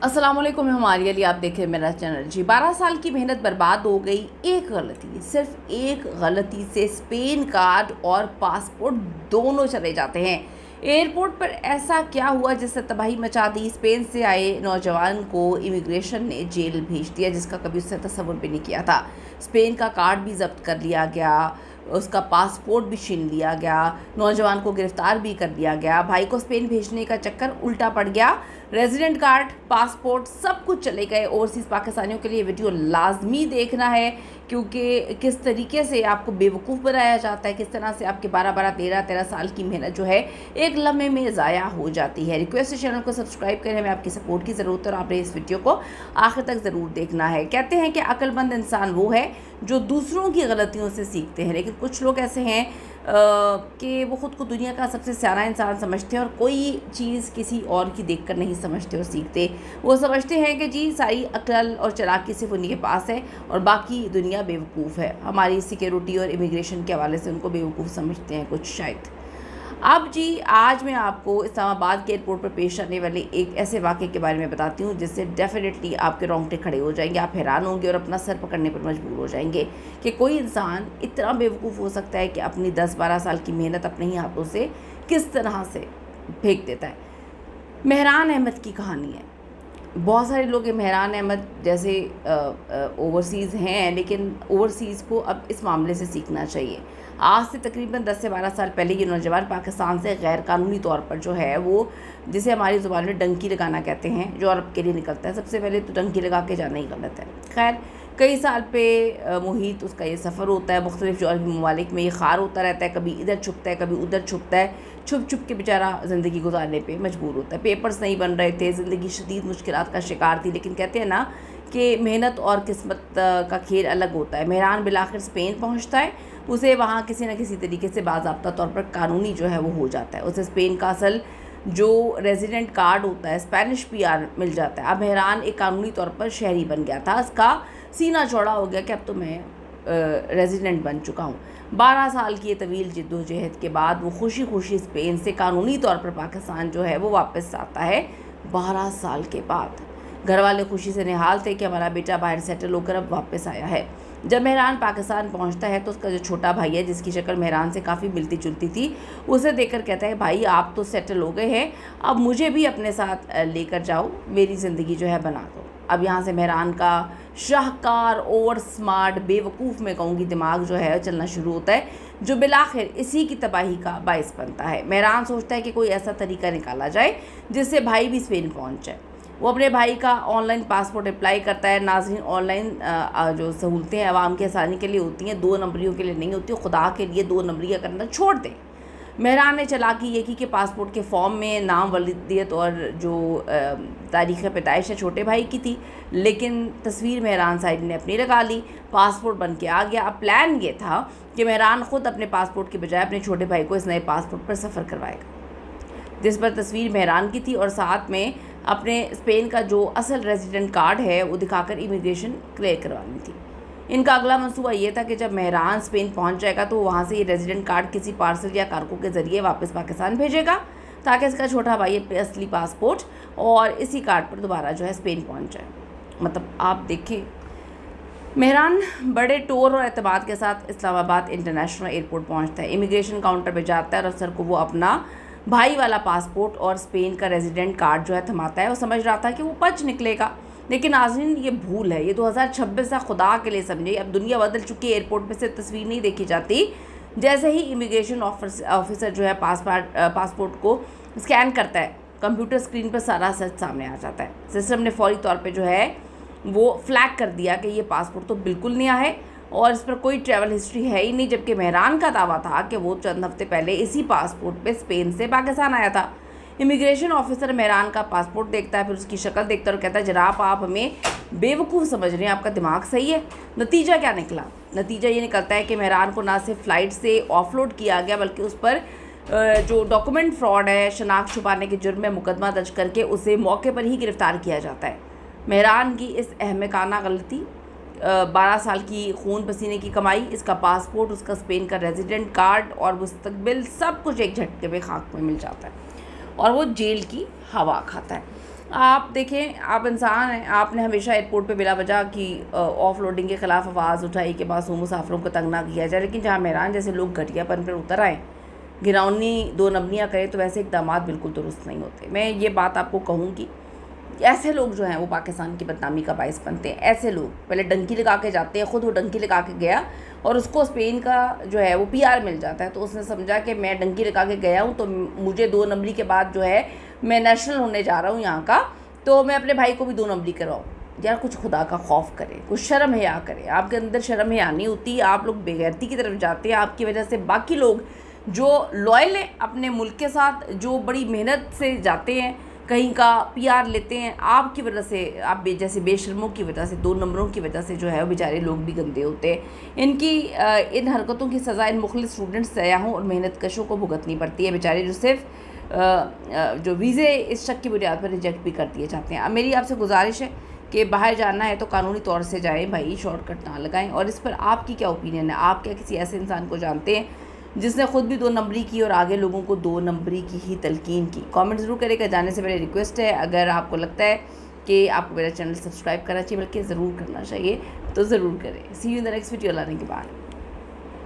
अस्सलाम वालेकुम, हमारे लिए आप देखें मेरा चैनल। जी 12 साल की मेहनत बर्बाद हो गई। एक गलती, सिर्फ एक गलती से स्पेन कार्ड और पासपोर्ट दोनों चले जाते हैं। एयरपोर्ट पर ऐसा क्या हुआ जिससे तबाही मचा दी? स्पेन से आए नौजवान को इमिग्रेशन ने जेल भेज दिया, जिसका कभी उससे तसव्वुर भी नहीं किया था। स्पेन का कार्ड भी जब्त कर लिया गया, उसका पासपोर्ट भी छीन लिया गया, नौजवान को गिरफ्तार भी कर लिया गया। भाई को स्पेन भेजने का चक्कर उल्टा पड़ गया। रेजिडेंट कार्ड, पासपोर्ट सब कुछ चले गए। ओवरसीज़ पाकिस्तानियों के लिए वीडियो लाजमी देखना है, क्योंकि किस तरीके से आपको बेवकूफ़ बनाया जाता है, किस तरह से आपके 12-12, 13-13 साल की मेहनत जो है एक लम्हे में ज़ाया हो जाती है। रिक्वेस्ट है चैनल को सब्सक्राइब करें, हमें आपकी सपोर्ट की ज़रूरत है और आपने इस वीडियो को आखिर तक ज़रूर देखना है। कहते हैं कि अक्लमंद इंसान वो है जो दूसरों की गलतियों से सीखते हैं, लेकिन कुछ लोग ऐसे हैं कि वो ख़ुद को दुनिया का सबसे सियाना इंसान समझते हैं और कोई चीज़ किसी और की देखकर नहीं समझते और सीखते। वो समझते हैं कि जी सारी अक्ल और चालाकी सिर्फ उन्हीं के पास है और बाकी दुनिया बेवकूफ़ है। हमारी सिक्योरिटी और इमिग्रेशन के हवाले से उनको बेवकूफ़ समझते हैं कुछ शायद। अब जी आज मैं आपको इस्लामाबाद के एयरपोर्ट पर पेश आने वाले एक ऐसे वाक़े के बारे में बताती हूँ जिससे डेफिनेटली आपके रोंगटे खड़े हो जाएंगे, आप हैरान होंगे और अपना सर पकड़ने पर मजबूर हो जाएंगे कि कोई इंसान इतना बेवकूफ़ हो सकता है कि अपनी 10-12 साल की मेहनत अपने ही हाथों से किस तरह से फेंक देता है। मेहरान अहमद की कहानी है। बहुत सारे लोग मेहरान अहमद जैसे ओवरसीज़ हैं, लेकिन ओवरसीज़ को अब इस मामले से सीखना चाहिए। आज से तकरीबन 10 से 12 साल पहले ये नौजवान पाकिस्तान से गैर कानूनी तौर पर जो है वो, जिसे हमारी ज़ुबान में डंकी लगाना कहते हैं, जो अरब के लिए निकलता है। सबसे पहले तो डंकी लगा के जाना ही गलत है। खैर कई साल पे मुहित उसका ये सफ़र होता है, मुख्तलिफ़ जो अरबी ममालिक में ये खार होता रहता है, कभी इधर छुपता है कभी उधर छुपता है। छुप छुप के बेचारा ज़िंदगी गुजारने पे मजबूर होता है। पेपर्स नहीं बन रहे थे, ज़िंदगी शदीद मुश्किलात का शिकार थी, लेकिन कहते हैं ना कि मेहनत और किस्मत का खेल अलग होता है। मेहरान बिलाखिर स्पेन पहुंचता है, उसे वहाँ किसी न किसी तरीके से बाज़ाब्ता तौर पर कानूनी जो है वो हो जाता है। उसे स्पेन का असल जो रेजिडेंट कार्ड होता है, स्पेनिश पीआर मिल जाता है। अब मेहरान एक कानूनी तौर पर शहरी बन गया था। उसका सीना चौड़ा हो गया कि अब तो मैं रेजिडेंट बन चुका हूँ। 12 साल की ये तवील जिद्दोजहद के बाद वो खुशी खुशी स्पेन से कानूनी तौर पर पाकिस्तान जो है वो वापस आता है। 12 साल के बाद घर वाले खुशी से निहाल थे कि हमारा बेटा बाहर सेटल होकर अब वापस आया है। जब मेहरान पाकिस्तान पहुंचता है तो उसका जो छोटा भाई है, जिसकी शक्ल मेहरान से काफ़ी मिलती जुलती थी, उसे देखकर कहता है, भाई आप तो सेटल हो गए हैं, अब मुझे भी अपने साथ लेकर जाओ, मेरी ज़िंदगी जो है बना दो। अब यहाँ से मेहरान का शाहकार, ओवर स्मार्ट, बेवकूफ़ मैं कहूँगी दिमाग जो है चलना शुरू होता है, जो बिलाखिर इसी की तबाही का बायस बनता है। मेहरान सोचता है कि कोई ऐसा तरीका निकाला जाए जिससे भाई भी स्पेन पहुँच जाए। वो अपने भाई का ऑनलाइन पासपोर्ट अप्लाई करता है। नाज़रीन, ऑनलाइन जो सहूलतें आवाम की आसानी के लिए होती हैं, 2 नंबरियों के लिए नहीं होती। खुदा के लिए 2 नंबरियाँ करना छोड़ दें। मेहरान ने चालाकी ये की कि पासपोर्ट के फॉर्म में नाम, वलीदियत और जो तारीख़ पैदाइश है छोटे भाई की थी, लेकिन तस्वीर मेहरान साहिब ने अपनी लगा ली। पासपोर्ट बन के आ गया। अब प्लान ये था कि मेहरान ख़ुद अपने पासपोर्ट के बजाय अपने छोटे भाई को इस नए पासपोर्ट पर सफ़र करवाएगा, जिस पर तस्वीर मेहरान की थी और साथ में अपने स्पेन का जो असल रेजिडेंट कार्ड है वो दिखाकर इमिग्रेशन क्लियर करवानी थी। इनका अगला मंसूबा ये था कि जब मेहरान स्पेन पहुंच जाएगा तो वहाँ से ये रेजिडेंट कार्ड किसी पार्सल या कार्गो के ज़रिए वापस पाकिस्तान भेजेगा, ताकि इसका छोटा भाई अपने असली पासपोर्ट और इसी कार्ड पर दोबारा जो है स्पेन पहुँच जाए। मतलब आप देखें, मेहरान बड़े टोर और एतमाद के साथ इस्लामाबाद इंटरनेशनल एयरपोर्ट पहुँचता है। इमिग्रेशन काउंटर पर जाता है और अफसर को वो अपना भाई वाला पासपोर्ट और स्पेन का रेजिडेंट कार्ड जो है थमाता है। वो समझ रहा था कि वो पच निकलेगा, लेकिन नाज़रीन ये भूल है। ये 2026 है, खुदा के लिए समझे। अब दुनिया बदल चुकी है, एयरपोर्ट पे से तस्वीर नहीं देखी जाती। जैसे ही इमिग्रेशन ऑफिसर जो है पासपोर्ट को स्कैन करता है, कंप्यूटर स्क्रीन पर सारा सच सामने आ जाता है। सिस्टम ने फौरी तौर पर जो है वो फ्लैग कर दिया कि ये पासपोर्ट तो बिल्कुल नया है और इस पर कोई ट्रैवल हिस्ट्री है ही नहीं, जबकि मेहरान का दावा था कि वो चंद हफ्ते पहले इसी पासपोर्ट पे स्पेन से पाकिस्तान आया था। इमिग्रेशन ऑफिसर मेहरान का पासपोर्ट देखता है, फिर उसकी शक्ल देखता है और कहता है, जनाब आप हमें बेवकूफ़ समझ रहे हैं, आपका दिमाग सही है। नतीजा क्या निकला? नतीजा ये निकलता है कि मेहरान को ना सिर्फ फ़्लाइट से ऑफलोड किया गया, बल्कि उस पर जो डॉक्यूमेंट फ्रॉड है, शनाख्त छुपाने के जुर्म में मुकदमा दर्ज करके उसे मौके पर ही गिरफ़्तार किया जाता है। मेहरान की इस अहमकाना गलती, 12 साल की खून पसीने की कमाई, इसका पासपोर्ट, उसका स्पेन का रेजिडेंट कार्ड और मुस्तकबिल सब कुछ एक झटके में खाक में मिल जाता है और वो जेल की हवा खाता है। आप देखें, आप इंसान हैं, आपने हमेशा एयरपोर्ट पे बिला वजह की ऑफलोडिंग के ख़िलाफ़ आवाज़ उठाई कि मासूम मुसाफिरों को तंग ना किया जाए, लेकिन जहाँ मेहरान जैसे लोग घटियापन पर उतर आए, गिरौनी दो नमनियाँ करें, तो वैसे इक़दामात बिल्कुल दुरुस्त नहीं होते। मैं ये बात आपको कहूँगी, ऐसे लोग जो हैं वो पाकिस्तान की बदनामी का बायस बनते हैं। ऐसे लोग पहले डंकी लगा के जाते हैं, ख़ुद वो डंकी लगा के गया और उसको स्पेन का जो है वो पीआर मिल जाता है, तो उसने समझा कि मैं डंकी लगा के गया हूँ तो मुझे 2 नंबरी के बाद जो है मैं नेशनल होने जा रहा हूँ यहाँ का, तो मैं अपने भाई को भी 2 नंबरी करवाऊँ। यार कुछ खुदा का खौफ करें, कुछ शर्म हया करें। आपके अंदर शर्म हया नहीं होती, आप लोग बेगैरती की तरफ जाते हैं। आपकी वजह से बाकी लोग जो लॉयल हैं अपने मुल्क के साथ, जो बड़ी मेहनत से जाते हैं, कहीं का पीआर लेते हैं, आपकी वजह से, आप जैसे बेशर्मों की वजह से, 2 नंबरों की वजह से जो है वो बेचारे लोग भी गंदे होते हैं। इनकी इन हरकतों की सज़ा इन मुखलिस स्टूडेंट्स, सयाहों और मेहनत कशों को भुगतनी पड़ती है, बेचारे जो सिर्फ जो वीज़े इस शक की बुनियाद पर रिजेक्ट भी कर दिए जाते हैं। अब मेरी आपसे गुजारिश है कि बाहर जाना है तो कानूनी तौर से जाएं भाई, शॉर्टकट ना लगाएं। और इस पर आपकी क्या ओपिनियन है? आप क्या किसी ऐसे इंसान को जानते हैं जिसने ख़ुद भी 2 नंबरी की और आगे लोगों को 2 नंबरी की ही तलकीन की? कमेंट ज़रूर करेगा। जाने से पहले रिक्वेस्ट है, अगर आपको लगता है कि आपको मेरा चैनल सब्सक्राइब करना चाहिए, बल्कि ज़रूर करना चाहिए, तो ज़रूर करें। See you in the next video लाने के बाद।